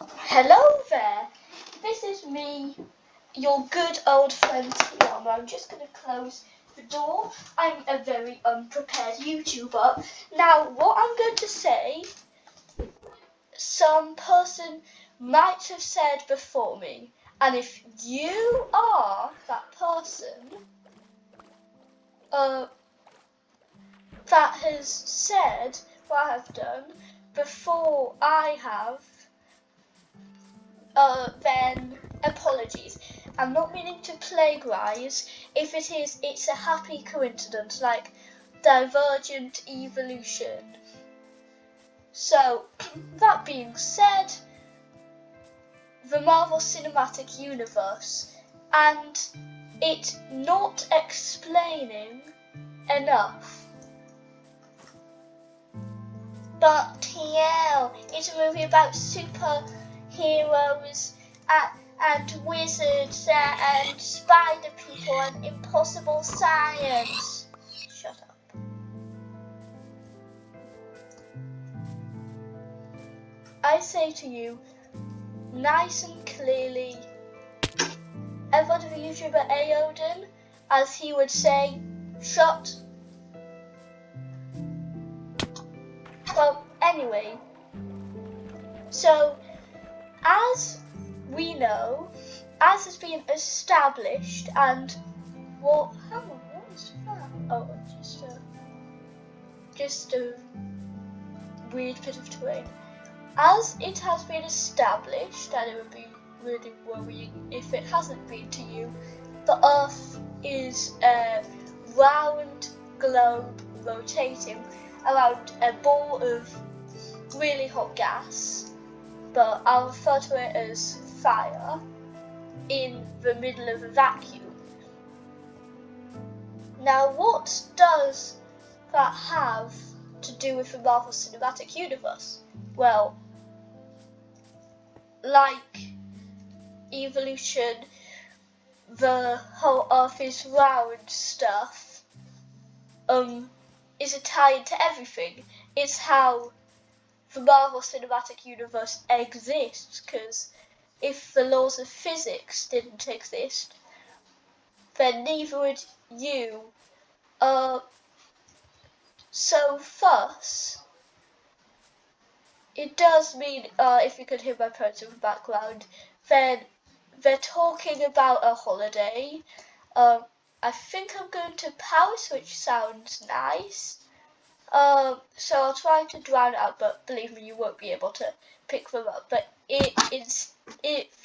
Hello there, this is me, your good old friend Tiana. I'm just going to close the door. I'm a very unprepared YouTuber. Now, what I'm going to say, some person might have said before me, and if you are that person that has said what I have done before I have, then apologies. I'm not meaning to plagiarise. If it is, it's a happy coincidence, like divergent evolution. So, that being said, the Marvel Cinematic Universe, and it not explaining enough. But TL, it's a movie about superheroes and wizards and spider people and impossible science. Shut up. I say to you, nice and clearly, ever the YouTuber Aodin, as he would say, shut. Well, anyway, so as we know, as has been established, and what was that? Oh, just a weird bit of terrain. As it has been established, and it would be really worrying if it hasn't been to you, the Earth is a round globe rotating around a ball of really hot gas, but I'll refer to it as fire, in the middle of a vacuum. Now, what does that have to do with the Marvel Cinematic Universe? Well, like evolution, the whole Earth is round stuff, is a tie into everything. It's how the Marvel Cinematic Universe exists, because if the laws of physics didn't exist, then neither would you. So thus, it does mean, if you could hear my parents in the background, then they're talking about a holiday. I think I'm going to Paris, which sounds nice. So I'll try to drown it out, but believe me, you won't be able to pick them up. But if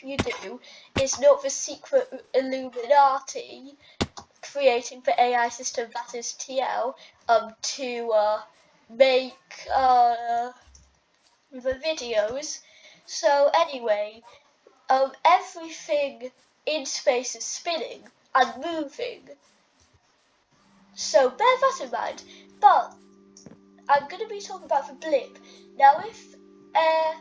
you do, it's not the secret Illuminati creating the AI system that is TL to make the videos. So anyway, everything in space is spinning and moving. So bear that in mind. But I'm going to be talking about the blip. Now, if a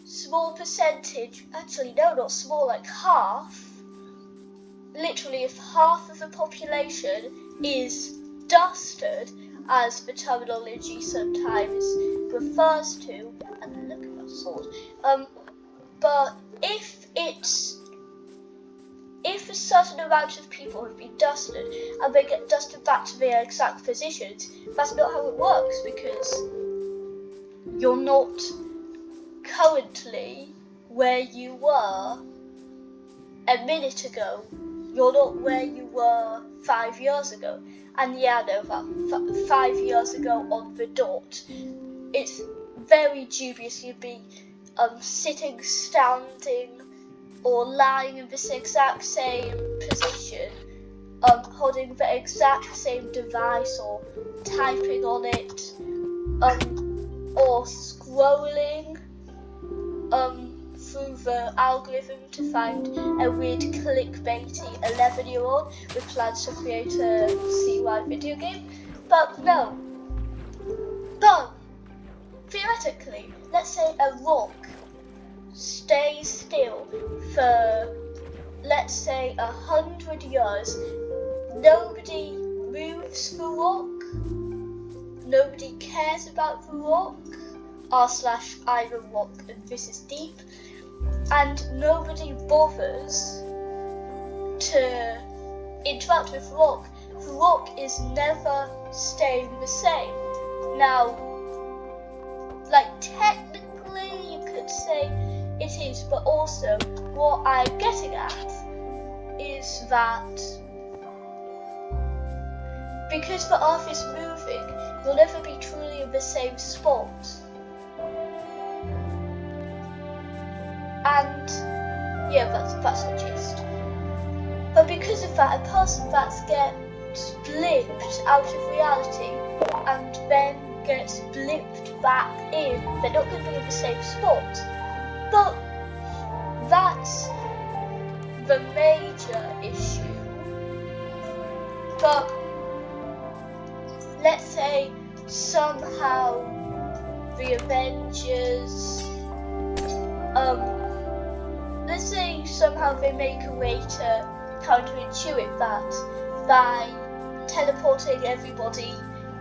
small percentage, actually no, not small, like half, literally if half of the population is dusted, as the terminology sometimes refers to, and look at that sword, but if a certain amount of people have been dusted and they get dusted back to their exact positions, that's not how it works, because you're not currently where you were a minute ago. You're not where you were 5 years ago. And yeah, no, that 5 years ago on the dot, it's very dubious you'd be sitting, standing, or lying in this exact same position, holding the exact same device, or typing on it, or scrolling through the algorithm to find a weird clickbaity 11-year-old with plans to create a CY video game. But no. But theoretically, let's say a rock stays still for, let's say, 100 years. Nobody moves the rock. Nobody cares about the rock. r/Iron Rock and this is deep, and nobody bothers to interact with rock. The rock is never staying the same. Now, like technically you could say it is, but also what I'm getting at is that because the earth is moving, you'll never be truly in the same spot. And yeah, that's the gist. But because of that, a person that gets blipped out of reality and then gets blipped back in, they're not going to be in the same spot. But that's the major issue. But let's say somehow the Avengers, let's say somehow they make a way to counterintuit that by teleporting everybody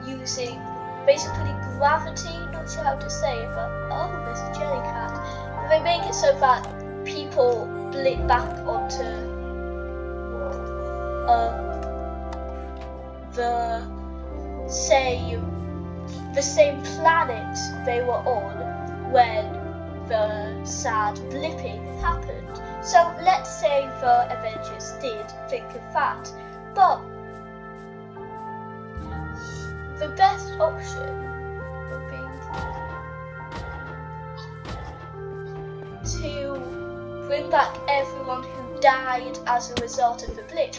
using basically gravity, not sure how to say it, but oh, there's a jelly cat. But they make it so that people blip back onto the same planet they were on when the sad blipping happened. So let's say the Avengers did think of that, but the best option would be to bring back everyone who died as a result of the blip.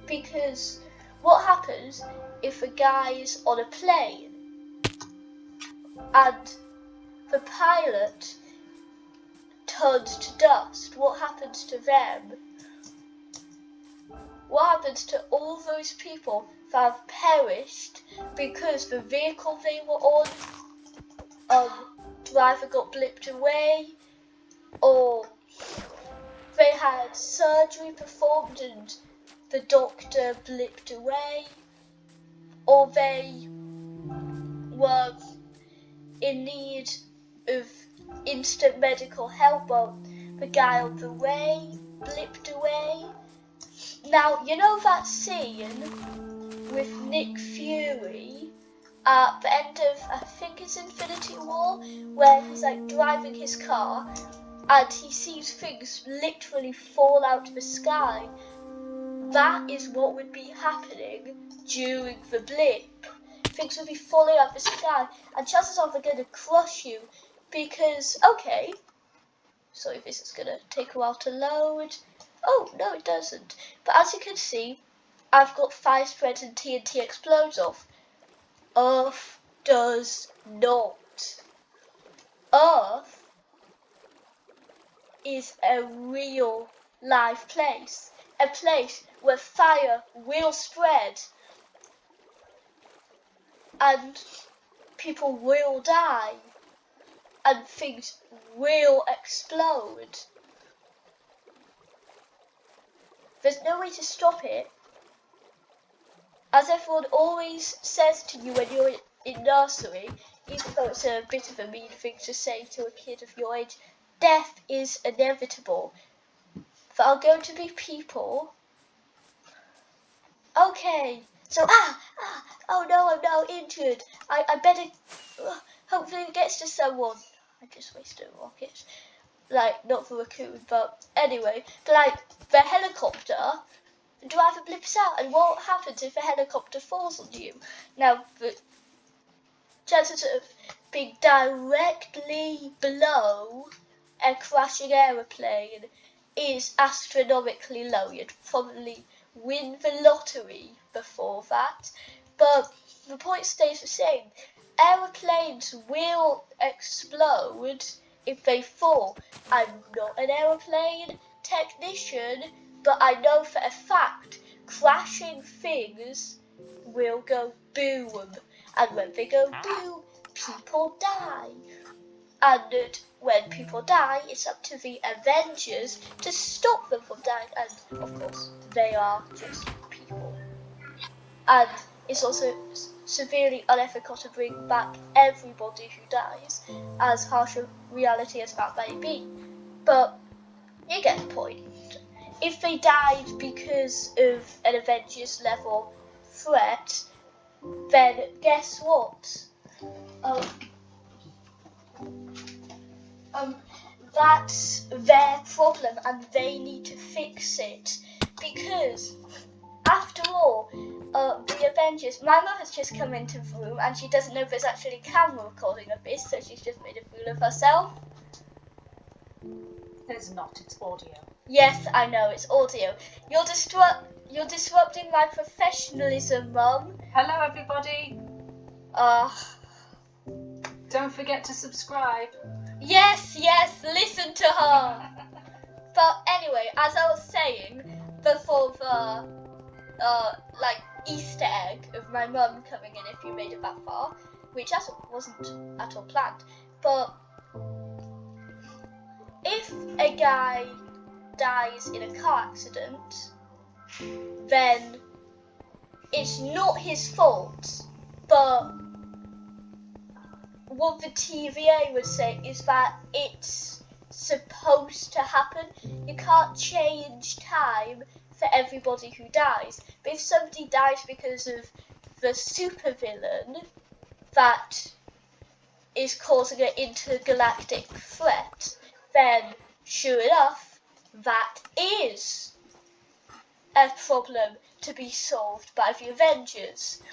Because what happens if a guy's on a plane and the pilot turns to dust? What happens to them? What happens to all those people that have perished because the vehicle they were on either got blipped away, or they had surgery performed and the doctor blipped away, or they were in need of instant medical help, but the guy on the way blipped away. Now, you know that scene with Nick Fury at the end of, I think it's Infinity War, where he's like driving his car and he sees things literally fall out of the sky? That is what would be happening during the blip. Things would be falling out of the sky, and chances are they're going to crush you because, okay, sorry, this is going to take a while to load. Oh, no, it doesn't. But as you can see, I've got fire spreads and TNT explodes off. Earth does not. Earth is a real live place. A place where fire will spread and people will die and things will explode. There's no way to stop it. As everyone always says to you when you're in nursery, even though it's a bit of a mean thing to say to a kid of your age, death is inevitable. There are going to be people. Okay, so oh no, I'm now injured. I better. Hopefully it gets to someone. I just wasted a rocket. Like, not the raccoon, but anyway. But like, the helicopter, the driver blips out, and what happens if a helicopter falls on you? Now, the chances of being directly below a crashing aeroplane is astronomically low. You'd probably win the lottery before that, but the point stays the same. Aeroplanes will explode if they fall. I'm not an aeroplane technician, but I know for a fact crashing things will go boom, and when they go boom, people die. And when people die, it's up to the Avengers to stop them from dying, and of course, they are just people. And it's also severely unethical to bring back everybody who dies, as harsh a reality as that may be. But you get the point. If they died because of an Avengers level threat, then guess what? That's their problem and they need to fix it, because after all, the Avengers, my mum has just come into the room and she doesn't know there's actually a camera recording of this, so she's just made a fool of herself. There's not, it's audio. Yes, I know, it's audio. You're disrupting my professionalism, Mum. Hello everybody. Don't forget to subscribe. Yes, listen to her. But anyway, as I was saying, before the Easter egg of my mum coming in, if you made it that far, which wasn't at all planned, but if a guy dies in a car accident, then it's not his fault, but what the TVA would say is that it's supposed to happen. You can't change time for everybody who dies. But if somebody dies because of the supervillain that is causing an intergalactic threat, then sure enough, that is a problem to be solved by the Avengers.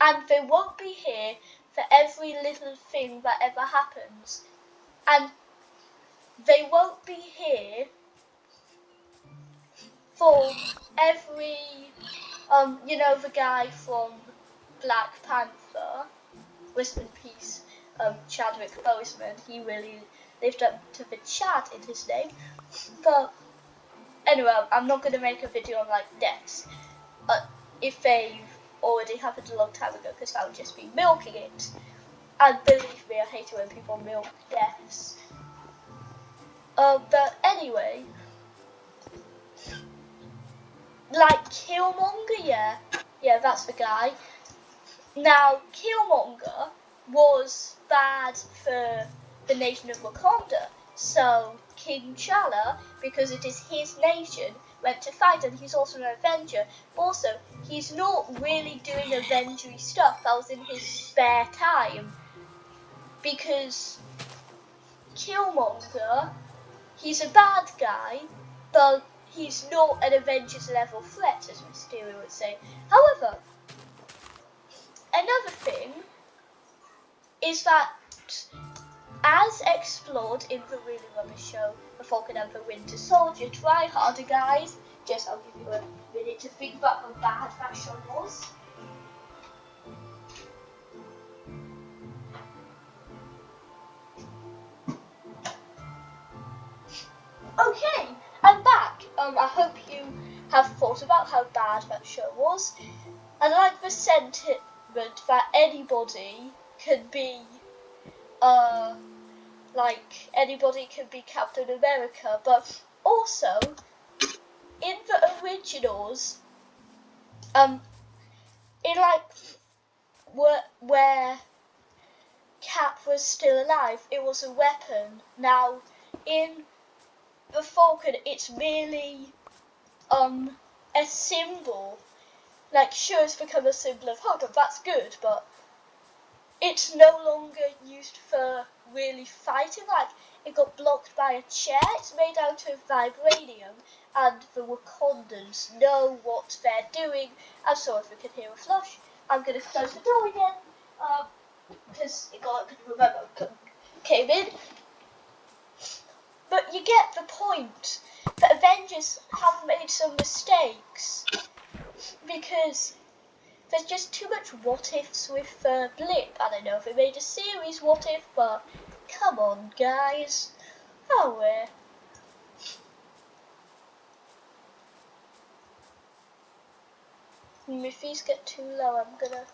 And they won't be here for every little thing that ever happens. And they won't be here for every, the guy from Black Panther, rest in peace, Chadwick Boseman, he really lived up to the Chad in his name. But anyway, I'm not going to make a video on deaths, if they've already happened a long time ago, because that would just be milking it. And believe me, I hate it when people milk deaths. But anyway, Killmonger, yeah, that's the guy. Now, Killmonger was bad for the nation of Wakanda, so King T'Challa, because it is his nation, went to fight, and he's also an Avenger. But also, he's not really doing Avengery stuff. That was in his spare time, because Killmonger, he's a bad guy, but he's not an Avengers level threat, as Mysterio would say. However, another thing is that, as explored in the really rubbish show, The Falcon and the Winter Soldier, try harder, guys. I'll give you a minute to think about how bad that show was. Okay, I'm back. I hope you have thought about how bad that show was. And I like the sentiment that anybody can be, anybody can be Captain America, but also, in the originals, where Cap was still alive, it was a weapon. Now, in the Falcon, it's merely, a symbol. Sure, it's become a symbol of hope, and that's good, but it's no longer used for really fighting. It got blocked by a chair. It's made out of vibranium, and the Wakandans know what they're doing. I'm sorry if you can hear a flush. I'm going to close the door again, because it got open, remember, came in. But you get the point. The Avengers have made some mistakes, because there's just too much what ifs with Blip. I don't know if they made a series what if, but come on, guys. If these get too low, I'm gonna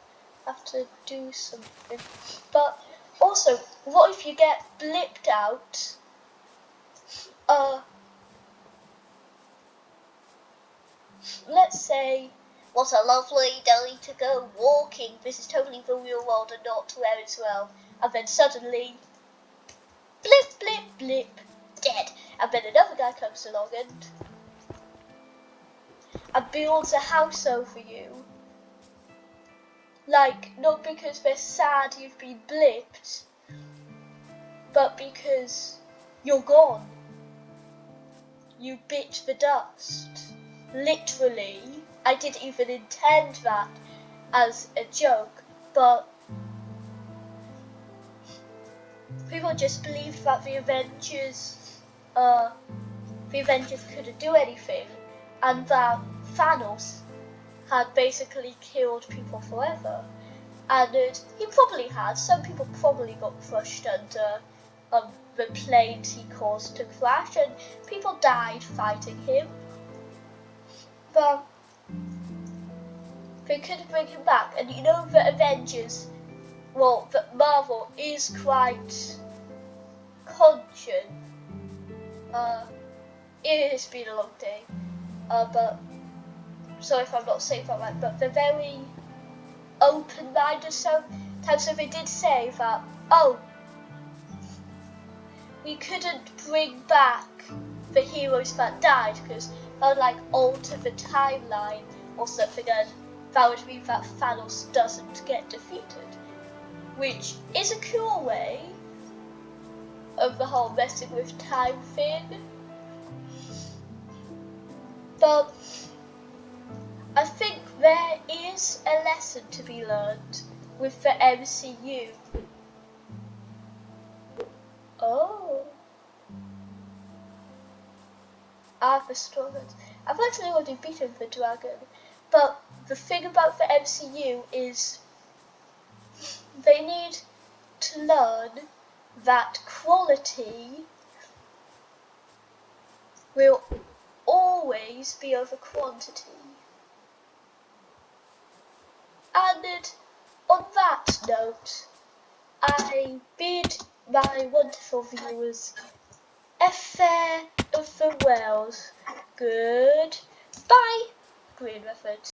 have to do something. But also, what if you get blipped out? Let's say What a lovely day to go walking. This is totally the real world and not where it's well. And then suddenly, blip, blip, blip, dead. And then another guy comes along and builds a house over you. Like, not because they're sad you've been blipped, but because you're gone. You bit the dust. Literally. I didn't even intend that as a joke, but people just believed that the Avengers couldn't do anything, and that Thanos had basically killed people forever. And he probably had. Some people probably got crushed under the planes he caused to crash, and people died fighting him. But they couldn't bring him back. And you know, the Avengers, well, that Marvel is quite conscious. It has been a long day, but sorry if I'm not saying that right, but they're very open-minded sometimes. So they did say that, oh, we couldn't bring back the heroes that died because they'll like alter the timeline or something, and that would mean that Thanos doesn't get defeated, which is a cool way of the whole messing with time thing. But I think there is a lesson to be learned with the MCU. Oh. I've actually already beaten the dragon, but the thing about the MCU is they need to learn that quality will always be over quantity. And on that note, I bid my wonderful viewers a fair of farewells. Goodbye, Green Method.